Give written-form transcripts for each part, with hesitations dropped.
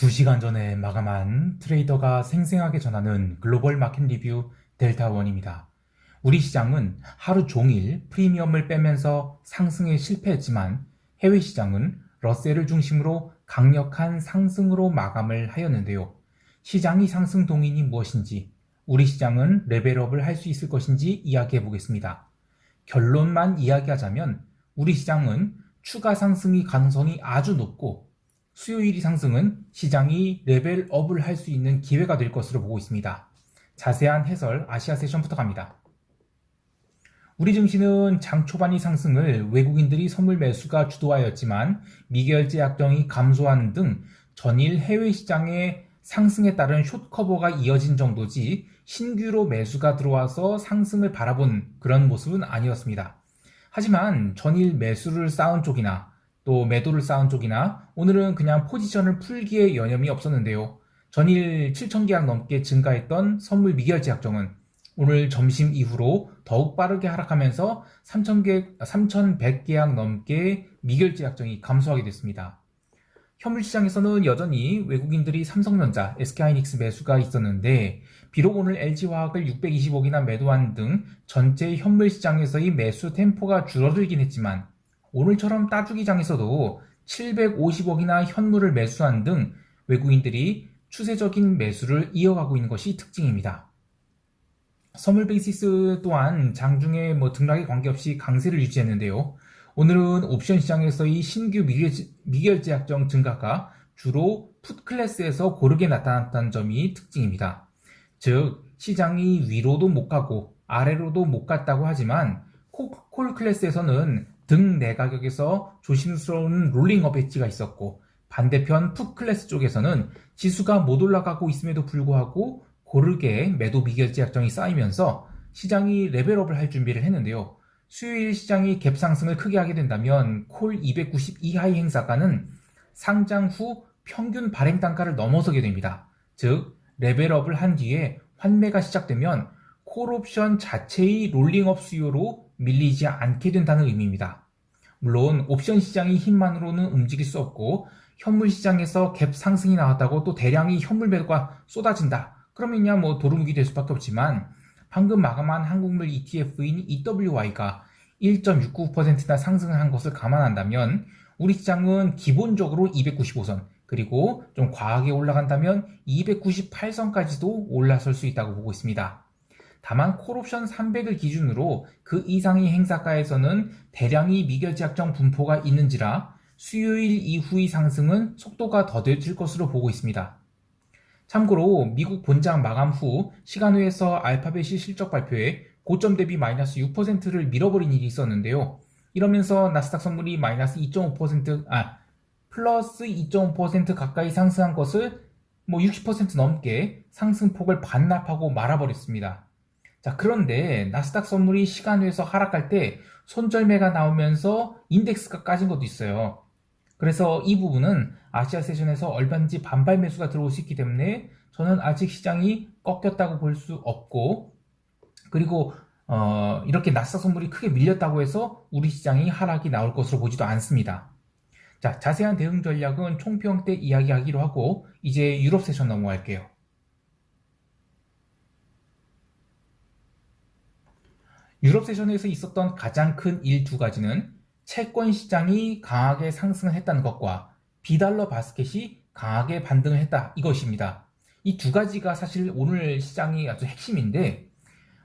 2시간 전에 마감한 트레이더가 생생하게 전하는 글로벌 마켓 리뷰 델타원입니다. 우리 시장은 하루 종일 프리미엄을 빼면서 상승에 실패했지만 해외 시장은 러셀을 중심으로 강력한 상승으로 마감을 하였는데요. 시장이 상승 동인이 무엇인지, 우리 시장은 레벨업을 할 수 있을 것인지 이야기해 보겠습니다. 결론만 이야기하자면 우리 시장은 추가 상승이 가능성이 아주 높고 수요일 상승은 시장이 레벨업을 할 수 있는 기회가 될 것으로 보고 있습니다. 자세한 해설 아시아 세션부터 갑니다. 우리 증시는 장 초반의 상승을 외국인들이 선물 매수가 주도하였지만 미결제 약정이 감소하는 등 전일 해외 시장의 상승에 따른 숏커버가 이어진 정도지 신규로 매수가 들어와서 상승을 바라본 그런 모습은 아니었습니다. 하지만 전일 매수를 쌓은 쪽이나 또 매도를 쌓은 쪽이나 오늘은 그냥 포지션을 풀기에 여념이 없었는데요. 전일 7,000계약 넘게 증가했던 선물 미결제 약정은 오늘 점심 이후로 더욱 빠르게 하락하면서 3,100계약 넘게 미결제 약정이 감소하게 됐습니다. 현물시장에서는 여전히 외국인들이 삼성전자, SK하이닉스 매수가 있었는데 비록 오늘 LG화학을 620억이나 매도한 등 전체 현물시장에서의 매수 템포가 줄어들긴 했지만 오늘처럼 따주기장에서도 750억이나 현물을 매수한 등 외국인들이 추세적인 매수를 이어가고 있는 것이 특징입니다. 선물 베이시스 또한 장중에 등락에 관계없이 강세를 유지했는데요. 오늘은 옵션 시장에서의 신규 미결제 약정 증가가 주로 풋 클래스에서 고르게 나타났다는 점이 특징입니다. 즉 시장이 위로도 못 가고 아래로도 못 갔다고 하지만 콜 클래스에서는 등 내가격에서 조심스러운 롤링업 엣지가 있었고 반대편 풋 클래스 쪽에서는 지수가 못 올라가고 있음에도 불구하고 고르게 매도 미결제 약정이 쌓이면서 시장이 레벨업을 할 준비를 했는데요. 수요일 시장이 갭 상승을 크게 하게 된다면 콜 290 이하의 행사가는 상장 후 평균 발행 단가를 넘어서게 됩니다. 즉 레벨업을 한 뒤에 환매가 시작되면 콜옵션 자체의 롤링업 수요로 밀리지 않게 된다는 의미입니다. 물론 옵션 시장의 힘만으로는 움직일 수 없고 현물 시장에서 갭 상승이 나왔다고 또 대량의 현물 매도가 쏟아진다. 그러면야 도루묵이 될 수밖에 없지만 방금 마감한 한국물 ETF인 EWY가 1.69%나 상승을 한 것을 감안한다면 우리 시장은 기본적으로 295선 그리고 좀 과하게 올라간다면 298선까지도 올라설 수 있다고 보고 있습니다. 다만 콜옵션 300을 기준으로 그 이상의 행사가에서는 대량의 미결제 약정 분포가 있는지라 수요일 이후의 상승은 속도가 더뎌질 것으로 보고 있습니다. 참고로 미국 본장 마감 후 시간외에서 알파벳이 실적 발표에 고점 대비 마이너스 6%를 밀어버린 일이 있었는데요. 이러면서 나스닥 선물이 마이너스 2.5%, 플러스 2.5% 가까이 상승한 것을 60% 넘게 상승폭을 반납하고 말아버렸습니다. 자, 그런데 나스닥 선물이 시간외에서 하락할 때 손절매가 나오면서 인덱스가 까진 것도 있어요. 그래서 이 부분은 아시아 세션에서 얼마든지 반발 매수가 들어올 수 있기 때문에 저는 아직 시장이 꺾였다고 볼 수 없고 그리고 이렇게 나스닥 선물이 크게 밀렸다고 해서 우리 시장이 하락이 나올 것으로 보지도 않습니다. 자, 자세한 대응 전략은 총평 때 이야기하기로 하고 이제 유럽 세션 넘어갈게요. 유럽 세션에서 있었던 가장 큰 일 두 가지는 채권 시장이 강하게 상승을 했다는 것과 비달러 바스켓이 강하게 반등을 했다 이것입니다. 이 두 가지가 사실 오늘 시장이 아주 핵심인데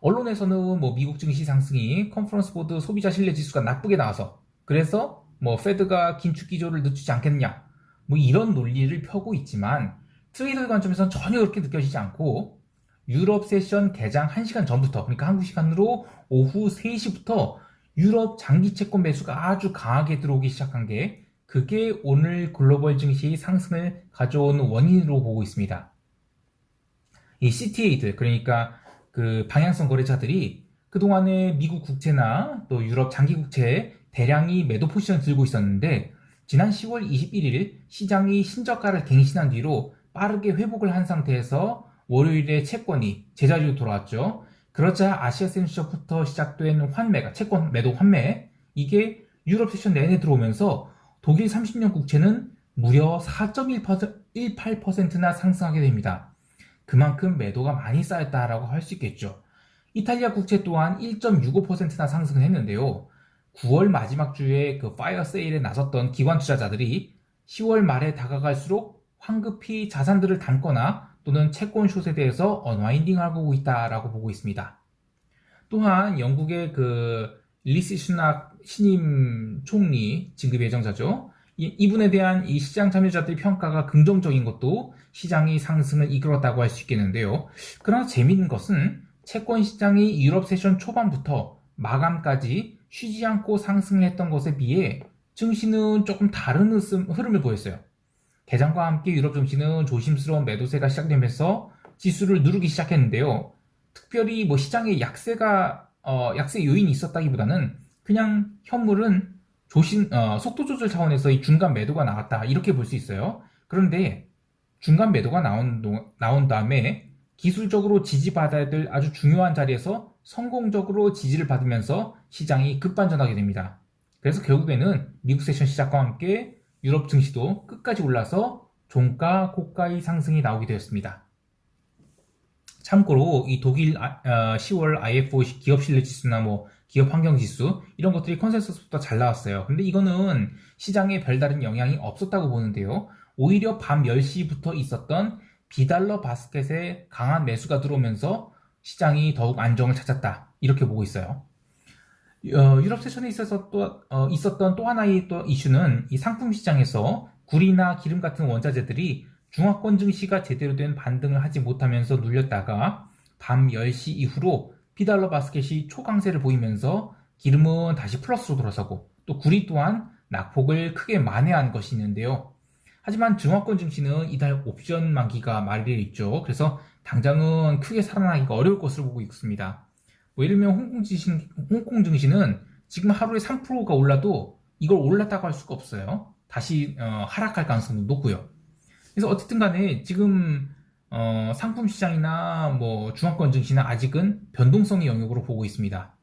언론에서는 미국 증시 상승이 컨퍼런스 보드 소비자 신뢰 지수가 나쁘게 나와서 그래서 페드가 긴축 기조를 늦추지 않겠느냐 이런 논리를 펴고 있지만 트레이더의 관점에서는 전혀 그렇게 느껴지지 않고 유럽 세션 개장 1시간 전부터 그러니까 한국 시간으로 오후 3시부터 유럽 장기 채권 매수가 아주 강하게 들어오기 시작한 게 그게 오늘 글로벌 증시의 상승을 가져온 원인으로 보고 있습니다. 이 CTA들 그러니까 그 방향성 거래자들이 그동안에 미국 국채나 또 유럽 장기 국채에 대량의 매도 포지션을 들고 있었는데 지난 10월 21일 시장이 신저가를 갱신한 뒤로 빠르게 회복을 한 상태에서 월요일에 채권이 제자리로 돌아왔죠. 그러자 아시아 센서부터 시작된 환매가 채권 매도 환매 이게 유럽 세션 내내 들어오면서 독일 30년 국채는 무려 4.18%나 상승하게 됩니다. 그만큼 매도가 많이 쌓였다라고 할 수 있겠죠. 이탈리아 국채 또한 1.65%나 상승을 했는데요. 9월 마지막 주에 그 파이어 세일에 나섰던 기관 투자자들이 10월 말에 다가갈수록 황급히 자산들을 담거나 또는 채권 숏에 대해서 언와인딩하고 있다라고 보고 있습니다. 또한 영국의 그 리시 수낙 신임 총리 진급 예정자죠. 이분에 대한 이 시장 참여자들의 평가가 긍정적인 것도 시장의 상승을 이끌었다고 할 수 있겠는데요. 그러나 재미있는 것은 채권 시장이 유럽 세션 초반부터 마감까지 쉬지 않고 상승을 했던 것에 비해 증시는 조금 다른 흐름을 보였어요. 개장과 함께 유럽 증시는 조심스러운 매도세가 시작되면서 지수를 누르기 시작했는데요. 특별히 뭐 시장에 약세 요인이 있었다기보다는 그냥 현물은 속도 조절 차원에서 이 중간 매도가 나왔다 이렇게 볼 수 있어요. 그런데 중간 매도가 나온 다음에 기술적으로 지지받아야 될 아주 중요한 자리에서 성공적으로 지지를 받으면서 시장이 급반전하게 됩니다. 그래서 결국에는 미국 세션 시작과 함께 유럽 증시도 끝까지 올라서 종가, 고가의 상승이 나오게 되었습니다. 참고로 이 독일 10월 IFO 기업 신뢰 지수나 뭐 기업 환경 지수 이런 것들이 컨센서스부터 잘 나왔어요. 근데 이거는 시장에 별다른 영향이 없었다고 보는데요. 오히려 밤 10시부터 있었던 비달러 바스켓에 강한 매수가 들어오면서 시장이 더욱 안정을 찾았다. 이렇게 보고 있어요. 유럽 세션에 있었던 또 하나의 또 이슈는 이 상품 시장에서 구리나 기름 같은 원자재들이 중화권 증시가 제대로 된 반등을 하지 못하면서 눌렸다가 밤 10시 이후로 비달러 바스켓이 초강세를 보이면서 기름은 다시 플러스로 돌아서고 또 구리 또한 낙폭을 크게 만회한 것이 있는데요. 하지만 중화권 증시는 이달 옵션 만기가 말일에 있죠. 그래서 당장은 크게 살아나기가 어려울 것으로 보고 있습니다. 뭐 예를 들면 홍콩 증시는 지금 하루에 3%가 올라도 이걸 올랐다고 할 수가 없어요. 다시 하락할 가능성도 높고요. 그래서 어쨌든 간에 지금 상품 시장이나 뭐 중화권 증시는 아직은 변동성의 영역으로 보고 있습니다.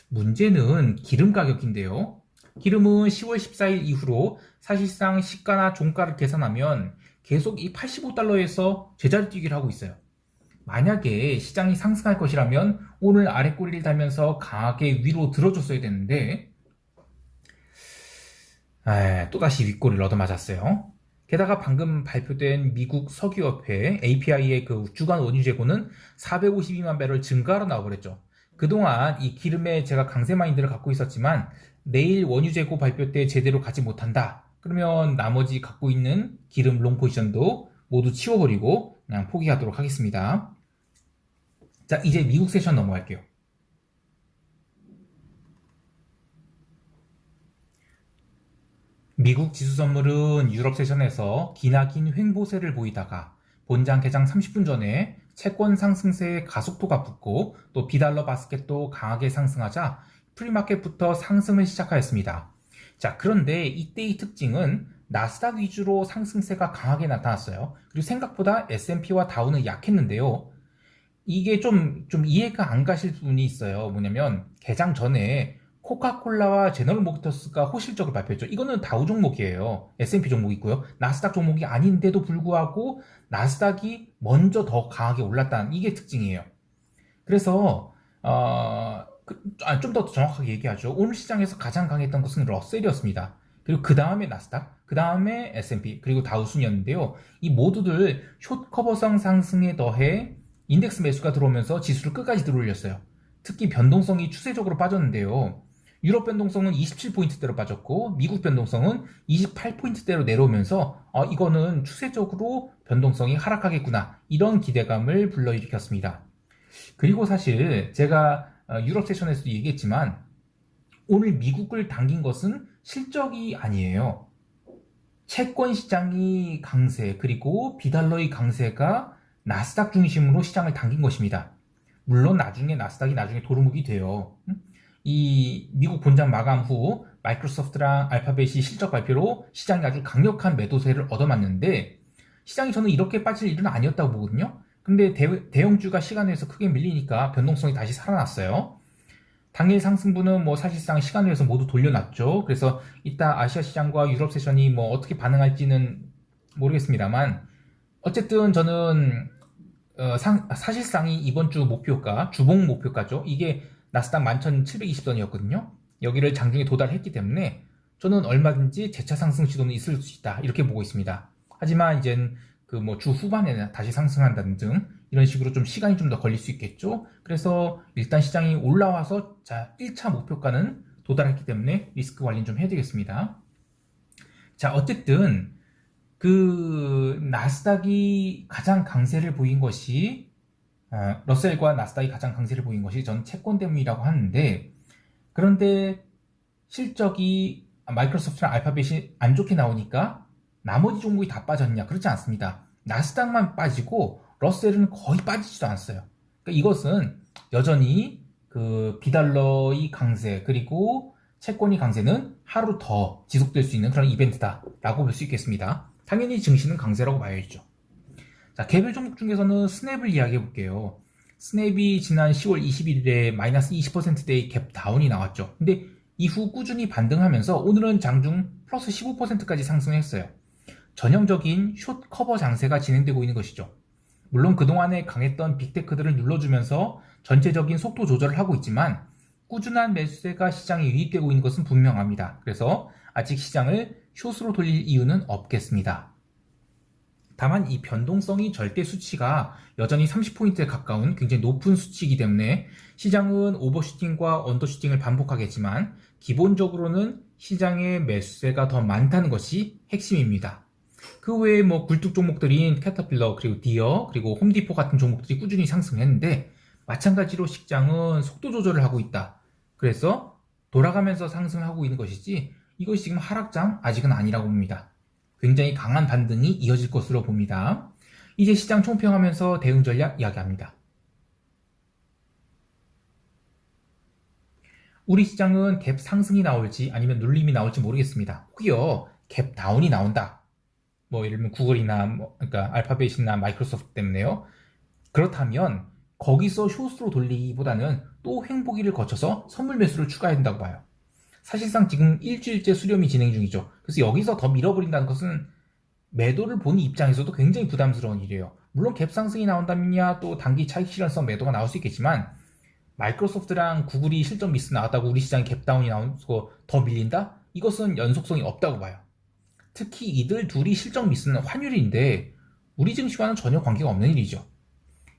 문제는 기름 가격인데요. 기름은 10월 14일 이후로 사실상 시가나 종가를 계산하면 계속 이 85달러에서 제자리 뛰기를 하고 있어요. 만약에 시장이 상승할 것이라면 오늘 아래 꼬리를 달면서 강하게 위로 들어줬어야 되는데 또다시 윗꼬리를 얻어맞았어요. 게다가 방금 발표된 미국 석유협회 API의 그 주간 원유 재고는 452만 배럴 증가로 나와버렸죠. 그동안 이 기름에 제가 강세 마인드를 갖고 있었지만 내일 원유 재고 발표 때 제대로 가지 못한다. 그러면 나머지 갖고 있는 기름 롱 포지션도 모두 치워버리고 그냥 포기하도록 하겠습니다. 자, 이제 미국 세션 넘어갈게요. 미국 지수 선물은 유럽 세션에서 기나긴 횡보세를 보이다가 본장 개장 30분 전에 채권 상승세에 가속도가 붙고 또 비달러 바스켓도 강하게 상승하자 프리마켓부터 상승을 시작하였습니다. 자, 그런데 이때의 특징은 나스닥 위주로 상승세가 강하게 나타났어요. 그리고 생각보다 S&P와 다우는 약했는데요. 이게 좀 이해가 안 가실 부분이 있어요. 뭐냐면 개장 전에 코카콜라와 제너럴 모터스가 호실적을 발표했죠. 이거는 다우 종목이에요. S&P 종목이 있고요. 나스닥 종목이 아닌데도 불구하고 나스닥이 먼저 더 강하게 올랐다는 이게 특징이에요. 그래서 좀 더 정확하게 얘기하죠. 오늘 시장에서 가장 강했던 것은 러셀이었습니다. 그리고 그 다음에 나스닥, 그 다음에 S&P, 그리고 다우 순이었는데요. 이 모두들 숏 커버성 상승에 더해 인덱스 매수가 들어오면서 지수를 끝까지 들어올렸어요. 특히 변동성이 추세적으로 빠졌는데요. 유럽 변동성은 27포인트대로 빠졌고 미국 변동성은 28포인트대로 내려오면서 이거는 추세적으로 변동성이 하락하겠구나 이런 기대감을 불러일으켰습니다. 그리고 사실 제가 유럽 세션에서도 얘기했지만 오늘 미국을 당긴 것은 실적이 아니에요. 채권 시장이 강세 그리고 비달러의 강세가 나스닥 중심으로 시장을 당긴 것입니다. 물론 나스닥이 나중에 도루묵이 돼요. 이 미국 본장 마감 후 마이크로소프트랑 알파벳이 실적 발표로 시장이 아주 강력한 매도세를 얻어맞는데 시장이 저는 이렇게 빠질 일은 아니었다고 보거든요. 근데 대형주가 시간 내에서 크게 밀리니까 변동성이 다시 살아났어요. 당일 상승분은 뭐 사실상 시간외에서 모두 돌려놨죠. 그래서 이따 아시아 시장과 유럽 세션이 뭐 어떻게 반응할지는 모르겠습니다만 어쨌든 저는 사실상이 이번 주 목표가 주봉 목표가죠. 이게 나스닥 11,720선이었거든요. 여기를 장중에 도달했기 때문에 저는 얼마든지 재차 상승 시도는 있을 수 있다 이렇게 보고 있습니다. 하지만 이젠 그 뭐 주 후반에 다시 상승한다는 등 이런 식으로 좀 시간이 좀 더 걸릴 수 있겠죠. 그래서 일단 시장이 올라와서 자 1차 목표가는 도달했기 때문에 리스크 관리는 좀 해야되겠습니다. 자 어쨌든 그 나스닥이 가장 강세를 보인 것이 러셀과 나스닥이 가장 강세를 보인 것이 전 채권 때문이라고 하는데 그런데 실적이 마이크로소프트나 알파벳이 안 좋게 나오니까 나머지 종목이 다 빠졌냐? 그렇지 않습니다. 나스닥만 빠지고 러셀은 거의 빠지지도 않았어요. 그러니까 이것은 여전히 그 비달러의 강세 그리고 채권이 강세는 하루 더 지속될 수 있는 그런 이벤트다라고 볼 수 있겠습니다. 당연히 증시는 강세라고 봐야죠. 자, 개별 종목 중에서는 스냅을 이야기해 볼게요. 스냅이 지난 10월 21일에 마이너스 20%대의 갭 다운이 나왔죠. 근데 이후 꾸준히 반등하면서 오늘은 장중 플러스 15%까지 상승했어요. 전형적인 숏 커버 장세가 진행되고 있는 것이죠. 물론 그동안에 강했던 빅테크들을 눌러주면서 전체적인 속도 조절을 하고 있지만 꾸준한 매수세가 시장에 유입되고 있는 것은 분명합니다. 그래서 아직 시장을 숏으로 돌릴 이유는 없겠습니다. 다만 이 변동성이 절대 수치가 여전히 30포인트에 가까운 굉장히 높은 수치이기 때문에 시장은 오버슈팅과 언더슈팅을 반복하겠지만 기본적으로는 시장의 매수세가 더 많다는 것이 핵심입니다. 그 외에 뭐 굴뚝 종목들인 캐터필러 그리고 디어 그리고 홈디포 같은 종목들이 꾸준히 상승했는데 마찬가지로 시장은 속도 조절을 하고 있다. 그래서 돌아가면서 상승하고 있는 것이지 이것이 지금 하락장 아직은 아니라고 봅니다. 굉장히 강한 반등이 이어질 것으로 봅니다. 이제 시장 총평하면서 대응 전략 이야기합니다. 우리 시장은 갭 상승이 나올지 아니면 눌림이 나올지 모르겠습니다. 혹여 갭 다운이 나온다. 뭐 예를 들면 구글이나 그러니까 알파벳이나 마이크로소프트 때문에요. 그렇다면 거기서 숏으로 돌리기보다는 또 횡보기를 거쳐서 선물 매수를 추가해야 된다고 봐요. 사실상 지금 일주일째 수렴이 진행 중이죠. 그래서 여기서 더 밀어버린다는 것은 매도를 보는 입장에서도 굉장히 부담스러운 일이에요. 물론 갭 상승이 나온다면야 또 단기 차익 실현성 매도가 나올 수 있겠지만 마이크로소프트랑 구글이 실적 미스 나왔다고 우리 시장에 갭 다운이 나오고 더 밀린다? 이것은 연속성이 없다고 봐요. 특히 이들 둘이 실적 미스는 환율인데 우리 증시와는 전혀 관계가 없는 일이죠.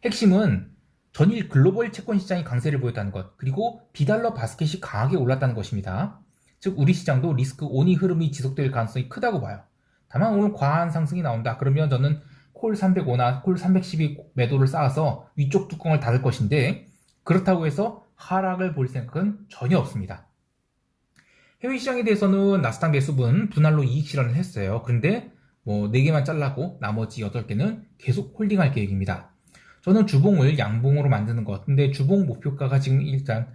핵심은 전일 글로벌 채권 시장이 강세를 보였다는 것, 그리고 비달러 바스켓이 강하게 올랐다는 것입니다. 즉 우리 시장도 리스크 온이 흐름이 지속될 가능성이 크다고 봐요. 다만 오늘 과한 상승이 나온다. 그러면 저는 콜 305나 콜 312 매도를 쌓아서 위쪽 뚜껑을 닫을 것인데 그렇다고 해서 하락을 볼 생각은 전혀 없습니다. 해외 시장에 대해서는 나스닥 매수분 분할로 이익 실현을 했어요. 그런데 뭐 4개만 잘라고 나머지 8개는 계속 홀딩할 계획입니다. 저는 주봉을 양봉으로 만드는 것. 근데 주봉 목표가가 지금 일단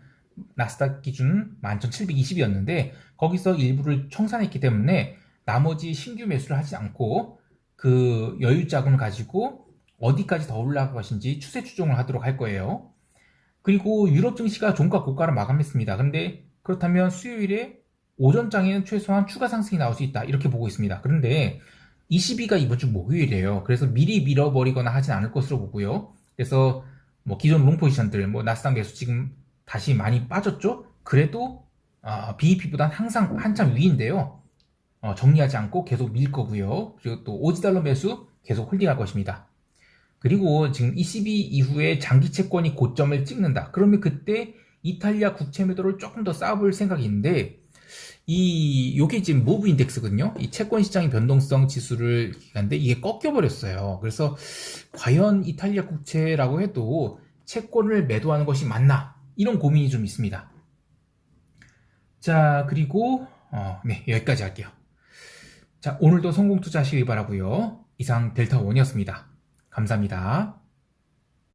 나스닥 기준 11,720이었는데 거기서 일부를 청산했기 때문에 나머지 신규 매수를 하지 않고 그 여유 자금을 가지고 어디까지 더 올라갈 것인지 추세 추종을 하도록 할 거예요. 그리고 유럽 증시가 종가 고가를 마감했습니다. 근데 그렇다면 수요일에 오전장에는 최소한 추가 상승이 나올 수 있다 이렇게 보고 있습니다. 그런데 22가 이번 주 목요일이에요. 그래서 미리 밀어버리거나 하진 않을 것으로 보고요. 그래서 뭐 기존 롱 포지션들 뭐 나스닥 매수 지금 다시 많이 빠졌죠. 그래도 BEP보단 항상 한참 위인데요. 정리하지 않고 계속 밀 거고요. 그리고 또 오지달러 매수 계속 홀딩할 것입니다. 그리고 지금 ECB 이후에 장기 채권이 고점을 찍는다. 그러면 그때 이탈리아 국채 매도를 조금 더 쌓아볼 생각이 있는데 요게 지금 모브 인덱스거든요. 이 채권 시장의 변동성 지수를 기간데 이게 꺾여버렸어요. 그래서 과연 이탈리아 국채라고 해도 채권을 매도하는 것이 맞나? 이런 고민이 좀 있습니다. 자, 그리고 네, 여기까지 할게요. 자, 오늘도 성공 투자하시길 바라고요. 이상 델타원이었습니다. 감사합니다.